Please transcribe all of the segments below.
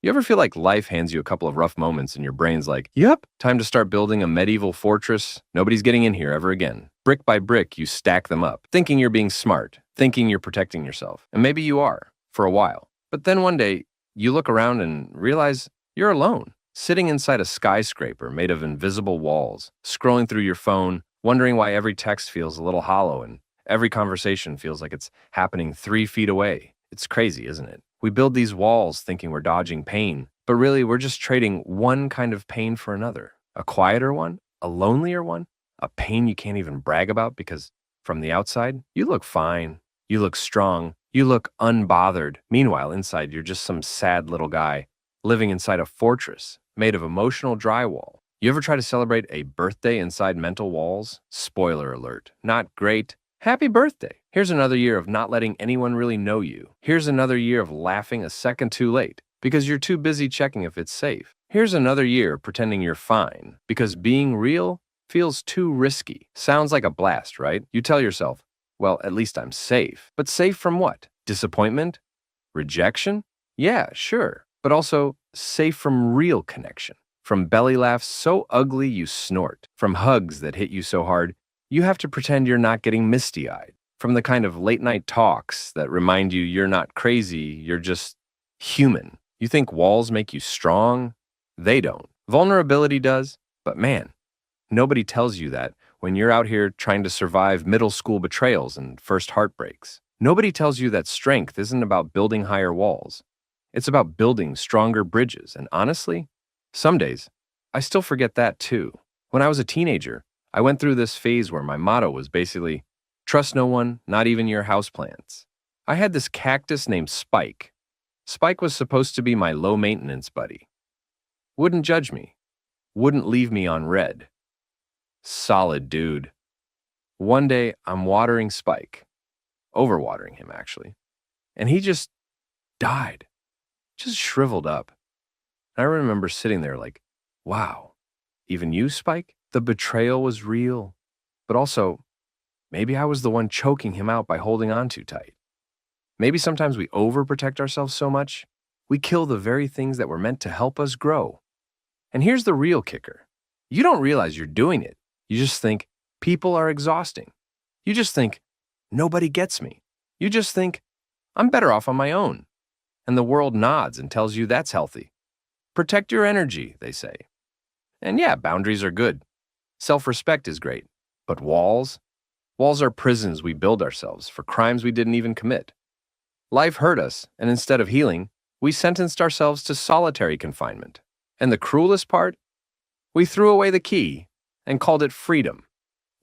You ever feel like life hands you a couple of rough moments and your brain's like, yep, time to start building a medieval fortress? Nobody's getting in here ever again. Brick by brick, you stack them up, thinking you're being smart, thinking you're protecting yourself. And maybe you are, for a while. But then one day, you look around and realize you're alone, sitting inside a skyscraper made of invisible walls, scrolling through your phone, wondering why every text feels a little hollow and every conversation feels like it's happening 3 feet away. It's crazy, isn't it? We build these walls thinking we're dodging pain, but really we're just trading one kind of pain for another. A quieter one, a lonelier one, a pain you can't even brag about because from the outside, you look fine, you look strong, you look unbothered. Meanwhile, inside, you're just some sad little guy living inside a fortress made of emotional drywall. You ever try to celebrate a birthday inside mental walls? Spoiler alert, not great. Happy birthday. Here's another year of not letting anyone really know you. Here's another year of laughing a second too late because you're too busy checking if it's safe. Here's another year pretending you're fine because being real feels too risky. Sounds like a blast, right? You tell yourself, well, at least I'm safe. But safe from what? Disappointment? Rejection? Yeah, sure. But also safe from real connection. From belly laughs so ugly you snort. From hugs that hit you so hard you have to pretend you're not getting misty-eyed. From the kind of late-night talks that remind you you're not crazy, you're just human. You think walls make you strong? They don't. Vulnerability does, but man, nobody tells you that when you're out here trying to survive middle school betrayals and first heartbreaks. Nobody tells you that strength isn't about building higher walls. It's about building stronger bridges, and honestly, some days, I still forget that too. When I was a teenager, I went through this phase where my motto was basically, trust no one, not even your houseplants. I had this cactus named Spike. Spike was supposed to be my low-maintenance buddy. Wouldn't judge me. Wouldn't leave me on red. Solid dude. One day, I'm watering Spike. Overwatering him, actually. And he just died. Just shriveled up. I remember sitting there like, wow, even you, Spike? The betrayal was real, but also, maybe I was the one choking him out by holding on too tight. Maybe sometimes we overprotect ourselves so much, we kill the very things that were meant to help us grow. And here's the real kicker. You don't realize you're doing it. You just think, people are exhausting. You just think, nobody gets me. You just think, I'm better off on my own. And the world nods and tells you that's healthy. Protect your energy, they say. And yeah, boundaries are good. Self-respect is great. But walls? Walls are prisons we build ourselves for crimes we didn't even commit. Life hurt us, and instead of healing, we sentenced ourselves to solitary confinement. And the cruelest part? We threw away the key and called it freedom.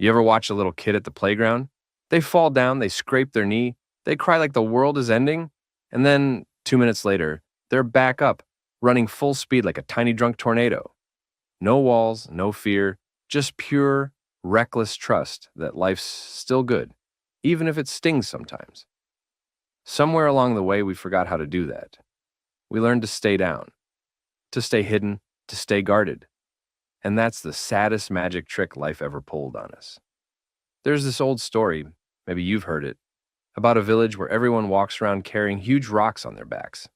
You ever watch a little kid at the playground? They fall down, they scrape their knee, they cry like the world is ending, and then 2 minutes later, they're back up, running full speed like a tiny drunk tornado. No walls, no fear, just pure, reckless trust that life's still good, even if it stings sometimes. Somewhere along the way, we forgot how to do that. We learned to stay down, to stay hidden, to stay guarded. And that's the saddest magic trick life ever pulled on us. There's this old story, maybe you've heard it, about a village where everyone walks around carrying huge rocks on their backs.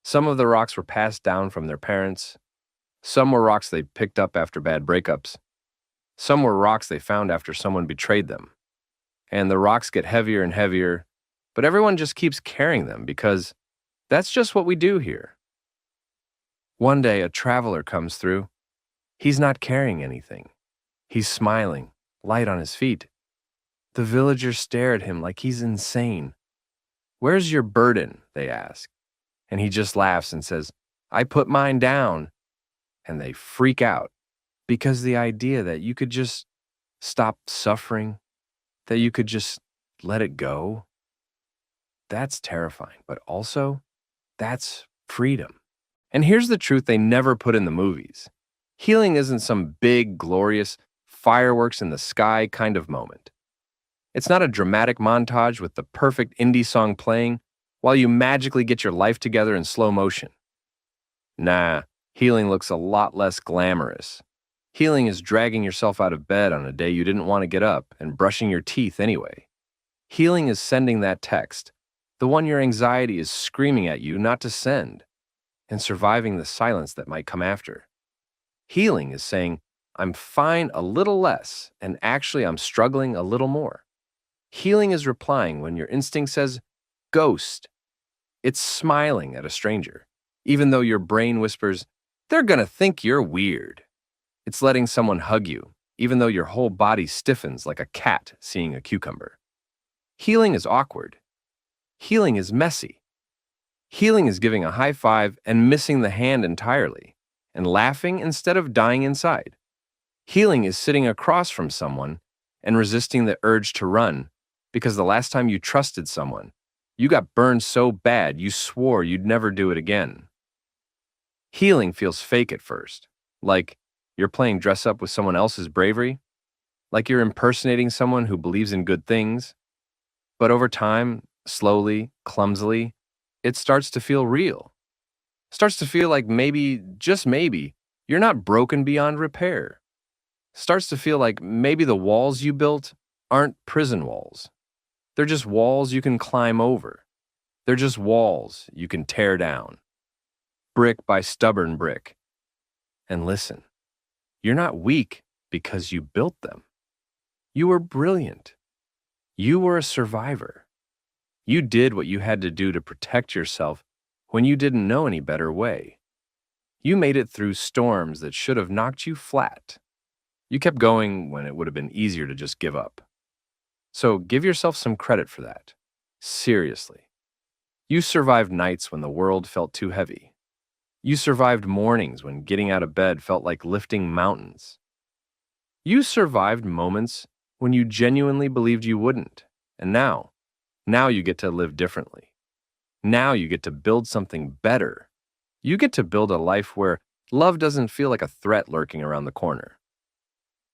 Some of the rocks were passed down from their parents. Some were rocks they picked up after bad breakups. Some were rocks they found after someone betrayed them. And the rocks get heavier and heavier, but everyone just keeps carrying them because that's just what we do here. One day, a traveler comes through. He's not carrying anything. He's smiling, light on his feet. The villagers stare at him like he's insane. "Where's your burden?" they ask. And he just laughs and says, "I put mine down." And they freak out because the idea that you could just stop suffering, that you could just let it go, that's terrifying. But also, that's freedom. And here's the truth they never put in the movies. Healing isn't some big, glorious, fireworks in the sky kind of moment. It's not a dramatic montage with the perfect indie song playing while you magically get your life together in slow motion. Nah, healing looks a lot less glamorous. Healing is dragging yourself out of bed on a day you didn't want to get up and brushing your teeth anyway. Healing is sending that text, the one your anxiety is screaming at you not to send. and surviving the silence that might come after. Healing is saying, I'm fine a little less, and actually I'm struggling a little more. Healing is replying when your instinct says, ghost. It's smiling at a stranger, even though your brain whispers, they're gonna think you're weird. It's letting someone hug you, even though your whole body stiffens like a cat seeing a cucumber. Healing is awkward. Healing is messy. Healing is giving a high five and missing the hand entirely, and laughing instead of dying inside. Healing is sitting across from someone and resisting the urge to run because the last time you trusted someone, you got burned so bad you swore you'd never do it again. Healing feels fake at first, like you're playing dress up with someone else's bravery, like you're impersonating someone who believes in good things. But over time, slowly, clumsily, it starts to feel real. Starts to feel like maybe, just maybe, you're not broken beyond repair. Starts to feel like maybe the walls you built aren't prison walls. They're just walls you can climb over. They're just walls you can tear down. Brick by stubborn brick. And listen, you're not weak because you built them. You were brilliant. You were a survivor. You did what you had to do to protect yourself when you didn't know any better way. You made it through storms that should have knocked you flat. You kept going when it would have been easier to just give up. So give yourself some credit for that. Seriously. You survived nights when the world felt too heavy. You survived mornings when getting out of bed felt like lifting mountains. You survived moments when you genuinely believed you wouldn't. And now you get to live differently. Now you get to build something better. You get to build a life where love doesn't feel like a threat lurking around the corner.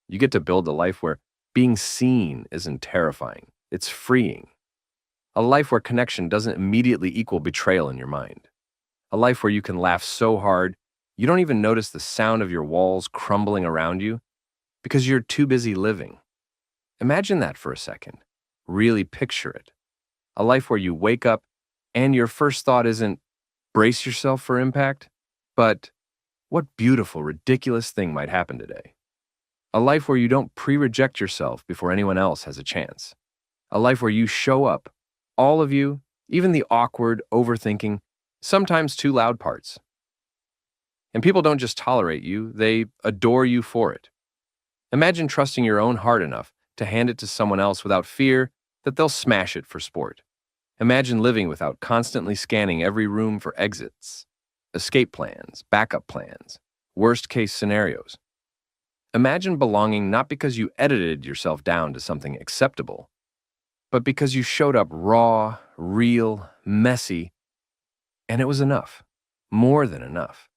You get to build a life where being seen isn't terrifying, it's freeing. A life where connection doesn't immediately equal betrayal in your mind. A life where you can laugh so hard you don't even notice the sound of your walls crumbling around you because you're too busy living. Imagine that for a second. Really picture it. A life where you wake up and your first thought isn't, brace yourself for impact, but what beautiful, ridiculous thing might happen today. A life where you don't pre-reject yourself before anyone else has a chance. A life where you show up, all of you, even the awkward, overthinking, sometimes too loud parts. And people don't just tolerate you, they adore you for it. Imagine trusting your own heart enough to hand it to someone else without fear that they'll smash it for sport. Imagine living without constantly scanning every room for exits, escape plans, backup plans, worst-case scenarios. Imagine belonging not because you edited yourself down to something acceptable, but because you showed up raw, real, messy, and it was enough, more than enough.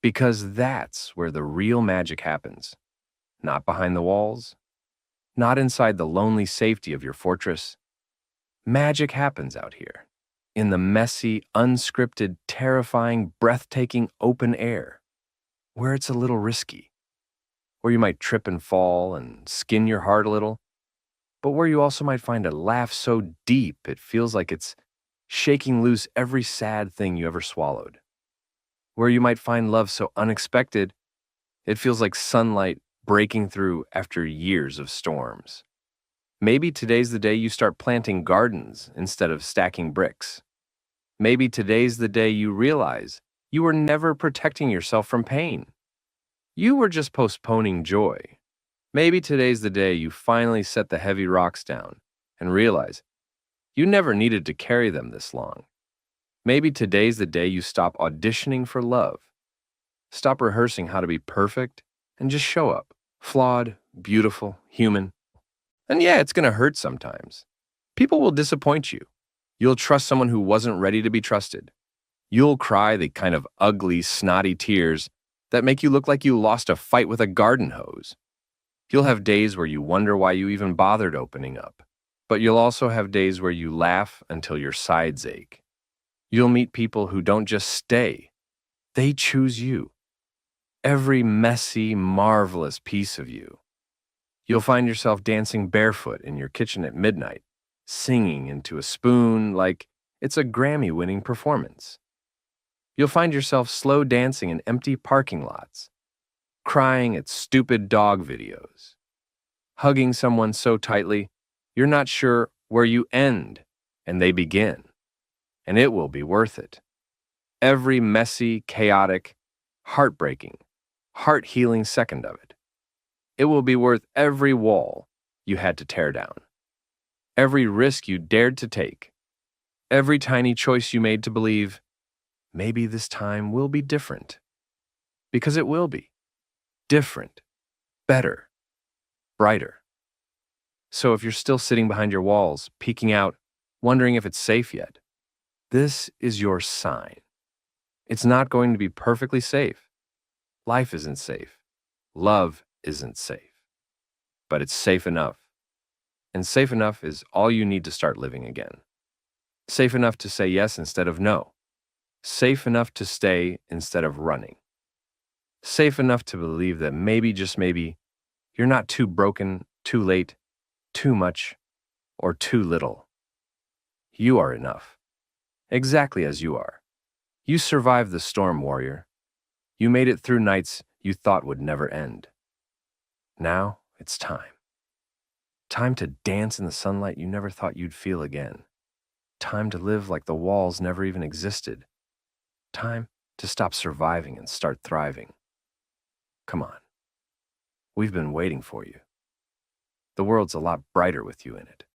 Because that's where the real magic happens. Not behind the walls, not inside the lonely safety of your fortress. Magic happens out here, in the messy, unscripted, terrifying, breathtaking open air, where it's a little risky, where you might trip and fall and skin your heart a little, but where you also might find a laugh so deep it feels like it's shaking loose every sad thing you ever swallowed, where you might find love so unexpected it feels like sunlight breaking through after years of storms. Maybe today's the day you start planting gardens instead of stacking bricks. Maybe today's the day you realize you were never protecting yourself from pain. You were just postponing joy. Maybe today's the day you finally set the heavy rocks down and realize you never needed to carry them this long. Maybe today's the day you stop auditioning for love. Stop rehearsing how to be perfect and just show up. Flawed, beautiful, human. And yeah, it's going to hurt sometimes. People will disappoint you. You'll trust someone who wasn't ready to be trusted. You'll cry the kind of ugly, snotty tears that make you look like you lost a fight with a garden hose. You'll have days where you wonder why you even bothered opening up. But you'll also have days where you laugh until your sides ache. You'll meet people who don't just stay. They choose you. Every messy, marvelous piece of you. You'll find yourself dancing barefoot in your kitchen at midnight, singing into a spoon like it's a Grammy-winning performance. You'll find yourself slow dancing in empty parking lots, crying at stupid dog videos, hugging someone so tightly you're not sure where you end and they begin, and it will be worth it. Every messy, chaotic, heartbreaking, heart-healing second of it. It will be worth every wall you had to tear down, every risk you dared to take, every tiny choice you made to believe, maybe this time will be different. Because it will be. Different. Better. Brighter. So if you're still sitting behind your walls, peeking out, wondering if it's safe yet, this is your sign. It's not going to be perfectly safe. Life isn't safe. Love isn't safe. But it's safe enough. And safe enough is all you need to start living again. Safe enough to say yes instead of no. Safe enough to stay instead of running. Safe enough to believe that maybe, just maybe, you're not too broken, too late, too much, or too little. You are enough. Exactly as you are. You survived the storm, warrior. You made it through nights you thought would never end. Now it's time. Time to dance in the sunlight you never thought you'd feel again. Time to live like the walls never even existed. Time to stop surviving and start thriving. Come on. We've been waiting for you. The world's a lot brighter with you in it.